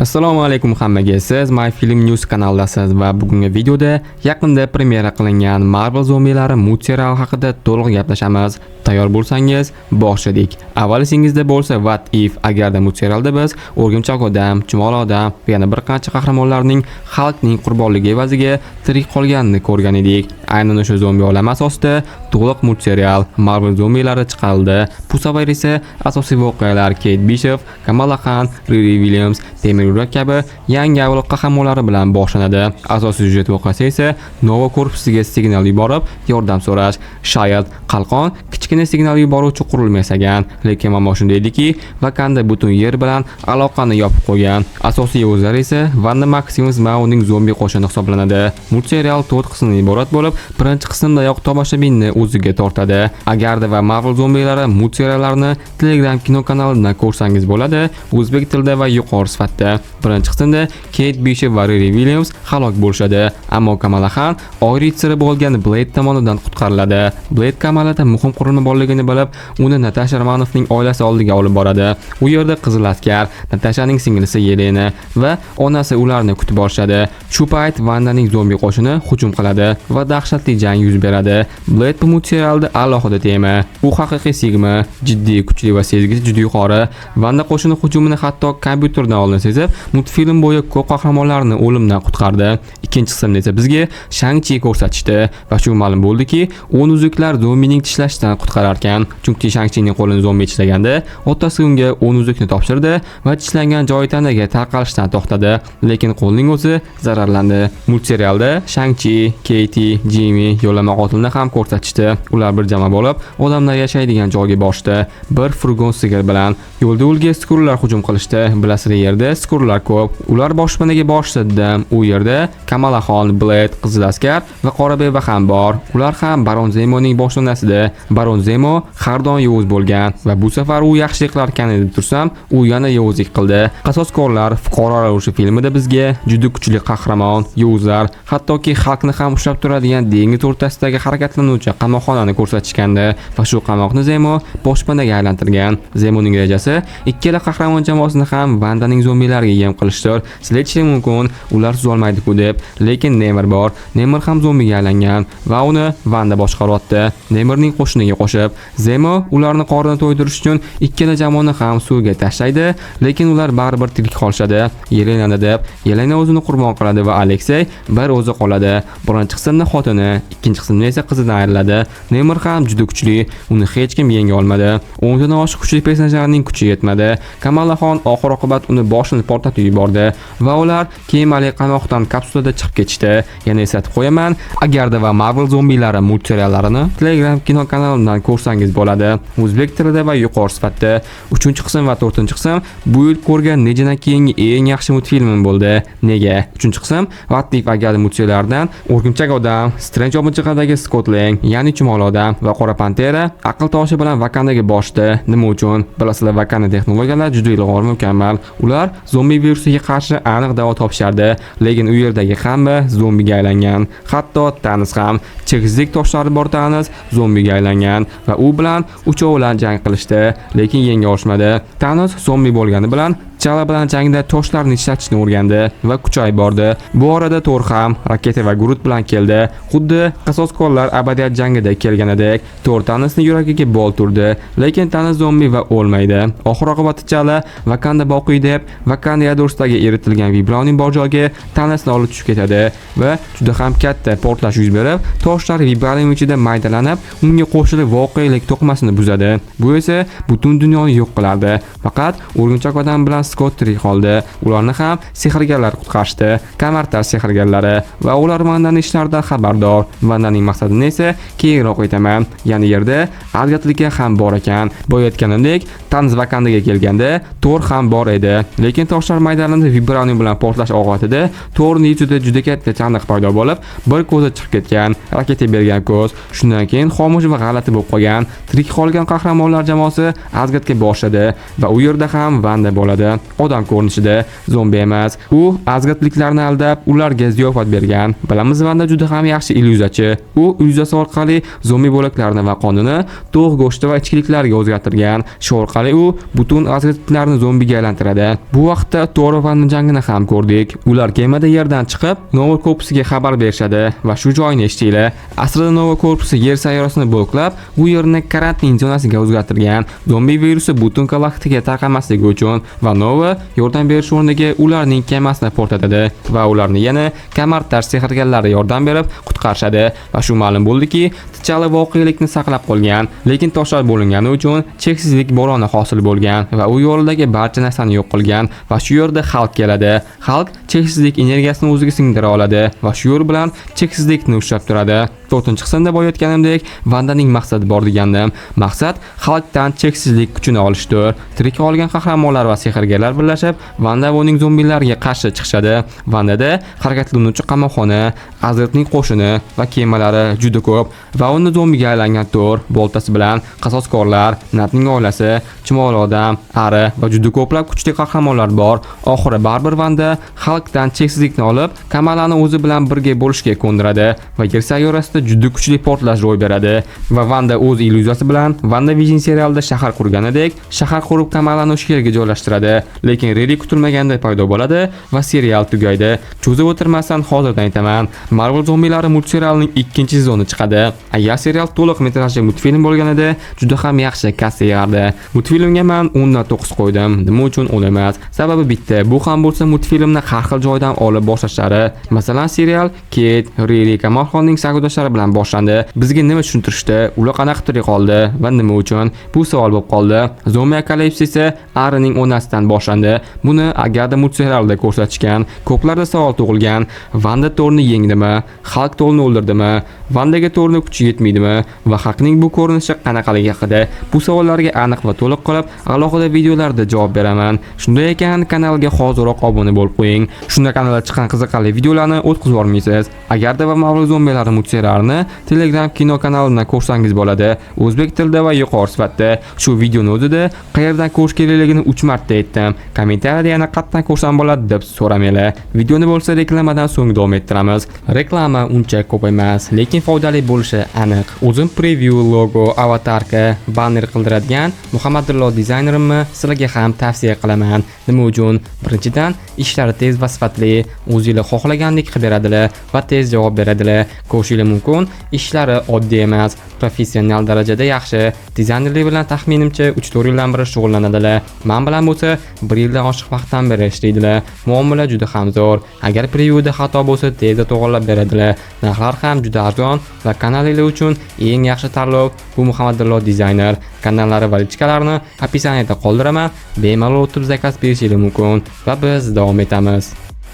Assalomu alaykum hammaga. Siz My Film News kanalidasiz va bugungi videoda yaqinda premyera qilingan Marvel zombilari multserial haqida to'liq gaplashamiz. Tayyor bo'lsangiz, boshladik. Avvalingizda bo'lsa What If agarda multserialda biz o'rgimchak odam, chumol odam va yana bir qancha qahramonlarning xalqning qurbonligi evaziga tirik qolganini ko'rgan edik. Aynan o'sha zombi olami asosida to'liq multserial Marvel zombilari chiqarildi. Bu safar esa asosiy voqealar Kate Bishop, Kamala Khan, Riri Williams, Temir Yurak kabi yangi avlod qahramonlari bilan boshlanadi. Asosiy syujet voqeasi esa Nova korpusiga signal yuborib, yordam so'rash. Shayad qalqon kichkina signal yuboruvchi qurilma yasagan, lekin ammo shunday ediki, Wakanda butun yer bilan aloqani yopib qo'ygan. Asosiy o'zlari esa Wanda Maximoff va uning zombi qo'shini hisoblanadi. Multserial 4 qismdan iborat bo'lib, birinchi qismdayoq tomoshabinni o'ziga tortadi. Agarda va Marvel zombilari multseriallarni Telegram kino kanalidan ko'rsangiz bo'ladi, o'zbek tilida va yuqori sifatda. Birinchi qismda Kate Bishop va Riri Williams halok bo'lishadi, ammo Kamala Khan oyri siri bo'lgan Blade tomonidan qutqariladi. Blade Kamalada muhim qurilma borligini bilib, uni Natasha Romanoffning oilasi oldiga olib boradi. U yerda qizil askar, Natashaning singlisi Yelena va onasi ularni kutib olishadi. Shu payt Wandaning zombi qo'shini hujum qiladi va dahshatli jang yuz beradi. Blade bu multserialda alohida tema. U haqiqiy sigma, jiddiy, kuchli va sezgisi juda yuqori. Wanda qo'shini hujumini hatto kompyuterdan oldin sezib, multfilm bo'yi ko'p qahramonlarni o'limdan qutqardi. Ikkinchi qismda esa bizga Shang-Chi ko'rsatishdi va shu ma'lum bo'ldiki, 10 uzuklar zombining tishlashdan qutqarar ekan. Chunki Shang-Chining qo'lini zombi tishlaganda, otasi unga 10 uzukni topshirdi va tishlangan joyi tanaga tarqalishdan to'xtadi, lekin qo'lning o'zi zararlandi. Multserialda Shang-Chi, Katie, Jimmy yo'lama qotilni ham ko'rsatishdi. Ular bir jamoa bo'lib, odamlar yashaydigan joyga borishdi. Bir furgon sigir bilan yo'lda ulga skurlar hujum qilishdi. Bilasizlar, yerda skurlar ko'p. Ular boshpanaga borishdi. U yerda Kamala Khan, Blade, qizil askar va qora beva ham bor. Ular ham Baron Zemoning boshlanasida. Baron Zemo har doim yovuz bo'lgan va bu safar u yaxshiliklar kanalida tursam, u yana yovuzlik qildi. Qasoskorlar fuqarolar urushi filmida bizga juda kuchli qahramon, yovuzlar, hattoki xalqni ham ushlab turadigan dengiz o'rtasidagi harakatlanuvchi qamoqxonani ko'rsatishgandi va shu qamoqni Zemo boshpanaga aylantirgan. Zemoning rejasi ikkala qahramon jamoasini ham Wandaning zombilariga yem qilishdir. Sizlar mumkin, ular tuzolmaydi-ku deb, lekin Nemir bor. Nemir ham zombiga aylangan va uni Wanda boshqaryapti. Nemirning qo'shiniga qo'shib, Zemo ularni qorini to'ydirish uchun ikkala jamoani ham suvga tashlaydi, lekin ular baribir tirik qolishadi. Yelenani deb, Yelena o'zini qurbon qiladi va Alexey bir o'zi qoladi. Birinchi qismda xotini, ikkinchi qismda esa qizidan ayriladi. Nemir ham juda kuchli, uni hech kim yenga olmadi. 10 dan oshiq kuchli personajlarning kuchi yetmadi. Kamala Khan oxir-oqibat uni boshini portlatib yubordi va ular kemali qamoqdan kapsulada chiqib ketishdi. Yana eslatib qo'yaman, agarda va Marvel zombilari multseriallarini Telegram kino kanalidan ko'rsangiz bo'ladi. O'zbek tilida va yuqori sifatda. 3-qism va 4-qism bu yil ko'rgan nejadan keyingi eng yaxshi multfilmim bo'ldi. Nega? 3-qism What If agarda multseriallardan o'rgimchak odam, Strange objig'idagi Scott Lang, ya'ni chumol odam va qora pantera aql toshi bilan Wakandaga boshdi. Nima uchun? Bilasizlar, Wakanda texnologiyalar juda ilg'or, mukammal. Ular zombi virusiga qarshi aniq davo topishardi, lekin u yerdagi hamma zombiga aylangan. Hatto Thanos ham chekizlik toshlari bor Thanos zombiga aylangan va u bilan uchovlan jang qilishdi, lekin yenga olishmadi. Thanos zombi bo'lgani bilan Chala bilan jangda toshlarni ishlatishni o'rgandi va kuchayib bordi. Bu orada Thor ham raketa va Groot bilan keldi. Xuddi qasoskorlar abadiyat jangida kelganidek, Thor Thanosning yuragiga bol turdi, lekin Thanos zombi va o'lmaydi. Oxir-oqibatda Chala Wakanda boqiy deb Wakanda yadrosidagi eritilgan vibranium bor joyga Thanosni olib tushib ketadi va juda ham katta portlash yuz berib, toshlar vibranium ichida maydalanib, unga qo'shilib voqelik to'qimasini buzadi. Bu esa butun dunyoni yo'q qilardi. Faqat o'rgimchak odam bilan Scott tirik qoldi. Ularni ham sehrgarlar qutqarishdi. Kamartar sehrgarlari va ular Wandaning ishlaridan xabardor. Wandaning maqsadini esa keyinroq aytaman. Ya'ni yerda Algatlika ham bor ekan. Bo'yatganimdek, Thanos Wakandaga kelganda Thor ham bor edi. Lekin toshlar maydalanib vibranium bilan portlash oqibatida Thorning yuzida juda katta chaniq paydo bo'lib, bir ko'zi chiqib ketgan. Raketa bergan ko'z. Shundan keyin xomush va g'alati bo'lib qolgan. Tirik qolgan qahramonlar jamoasi Asgardga boshladi va u yerda ham Wanda bo'ladi. odam ko'rinishida zombi emas. U asgardliklarni aldab, ularga ziyofat bergan. Bilamiz, Vanda juda ham yaxshi illyuziyachi. U illyuziyasi orqali zombi bo'laklarini va qonini to'q go'shti va ichkiliklarga o'zgartirgan. Shu orqali u butun asgardliklarni zombiga aylantiradi. Bu vaqtda Thor va Vanda jangini ham ko'rdik. Ular kemada yerdan chiqib, Nova Korpusiga xabar berishadi va shu joyni eshitdilar. Aslida Nova Korpusi yer sayyorasini bloklab, u yerni karantin zonasiga o'zgartirgan. Zombi virusi butun galaktikaga tarqalmasligi uchun va Nova yordam berish o'rniga ularning kemasini portlatadi va ularni yana kamartash sehrgarlari yordam berib qutqarishadi va shu ma'lum bo'ldiki, T'Challa voqelikni saqlab qolgan, lekin toshlar bo'lingani uchun cheksizlik bo'roni hosil bo'lgan va u yo'ldagi barcha narsani yo'q qilgan va shu yerda Hulk keladi. Hulk cheksizlik energiyasini o'ziga singdira oladi va shu yo'l bilan cheksizlikni ushlab turadi. 4-qismda bo'layotganimdek, Vandaning maqsadi bor degandim. Maqsad Hulkdan cheksizlik kuchini olishdir. Tirik qolgan qahramonlar va sehrgarlar birlashib, Vanda va uning zombilarga qarshi chiqishadi. Vandada harakatlanuvchi qamoqxona, Asgardning qo'shini va kemalari juda ko'p va uni zombiga aylangan Thor boltasi bilan qasoskorlar, Natning oilasi, chumoli odam, Ari va juda ko'plab kuchli qahramonlar bor. Oxiri baribir Vanda Hulkdan cheksizlikni olib, Kamalani o'zi bilan birga bo'lishga ko'ndiradi va yer sayyorasida juda kuchli portlash ro'y beradi va Vanda o'z illyuziyasi bilan WandaVision serialida shahar qurganidek, shahar qurib Kamalani o'sha yerga joylashtiradi. Lekin Riri kutilmaganda paydo bo'ladi va serial tugaydi. Cho'zib o'tirmasdan hozirdan aytaman, Marvel zombilari multserialining 2-sezoni chiqadi. Agar serial to'liq metrajli multfilm bo'lganida juda ham yaxshi kassa yig'ardi. Multfilmga men 10 dan 9 qo'ydim. Nima uchun 10 emas? Sababi bitta, bu ham bo'lsa multfilmni har xil joydan olib boshlashlari. Masalan, serial Kate, Riri, Kamalxonning sagodoshlari bilan boshlandi. Bizga nima tushuntirishdi? Ular qanaqa turiq qoldi va nima uchun? Bu savol bo'lib qoldi. Zombie apokalipsi esa Arining onasidan boshlandi. Buni agarda multserialda ko'rsatishgan. Ko'plarda savol tug'ilgan. Vanda Thorni yengdimi? Hulk Thorni o'ldirdimi? Vandaga Thorni kuchi yetmaydimi? Va Hulkning bu ko'rinishi qanaqaligi haqida bu savollarga aniq va to'liq qilib alohida videolarda javob beraman. Shunday ekan, kanalga hoziroq obuna bo'lib qo'ying. Shunda kanalda chiqqan qiziqarli videolarni o'tkazib olmaysiz. Agarda va Marvel zombiyalari multserialini Telegram kino kanalimdan ko'rsangiz bo'ladi. O'zbek tilida va yuqori sifatda. Shu videoni o'zida qayerdan ko'rish kerakligini 3 marta aytdim. Kommentariyada yana qayerdan ko'rsam bo'ladi deb so'ramanglar. Videoni bo'lsa reklamadan so'ng davom ettiramiz. Reklama uncha ko'p emas, lekin foydali bo'lishi aniq. O'zim preview, logo, avatarka, banner qildiradigan Muhammadullo dizaynerimni sizlarga ham tavsiya qilaman. Nima uchun? Birinchidan, ishlari tez va sifatli, o'zingizlar xohlagandek qilib beradilar va tez javob beradilar. Ko'rishingiz mumkin, ishlari oddiy emas, professional darajada yaxshi. Dizaynerlik bilan taxminimcha 3-4 yildan beri shug'ullanadilar. Men bilan bo'lsa 1 yildan oshiq vaqtdan beri ishlaydilar. Muomala juda ham zo'r. Agar previewda xato bo'lsa, tezda to'g'rilab beradilar. Narxlar ham juda arzon va kanalinglar uchun eng yaxshi tanlov bu Muhammadullo dizayner. Kanallari va linklarni описаниеda qoldiraman. Bemalol o'tib zakaz berishingiz mumkin va biz davom etamiz.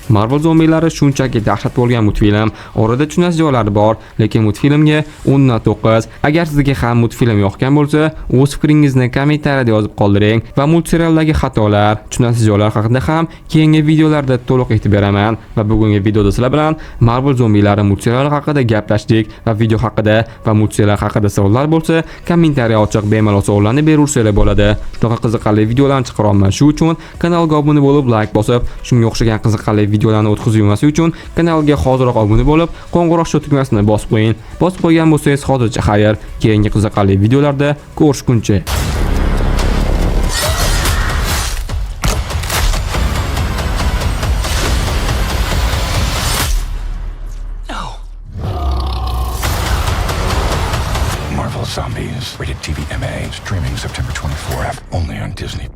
Marvel zombilari shunchaki dahshat bo'lgan multfilm. Orada tushunarsiz joylari bor, lekin multfilmga 10 dan 9. Agar sizga ham multfilm yoqgan bo'lsa, o'z fikringizni kommentariyada yozib qoldiring va multserialdagi xatolar, tushunarsiz joylar haqida ham keyingi videolarda to'liq aytib beraman. Va bugungi videoda sizlar bilan Marvel zombilari multseriali haqida gaplashdik va video haqida va multserial haqida savollar bo'lsa, kommentariya ochiq bemalol savollarni beraversanglar bo'ladi. Shunaqa qiziqarli videolarni chiqaraman. Shu uchun kanalga obuna bo'lib, like bosib, shunga o'xshagan qiziqarli videolarni o'tkazib yurmaslik uchun kanalga hoziroq obuna bo'lib, qo'ng'iroq tugmasini bosib qo'ying. Bosib qo'ygan bo'lsangiz hozircha xayr. Keyingi qiziqarli videolarda ko'rishguncha. Marvel Zombies, rated TV MA, streaming September 24th, only on Disney+.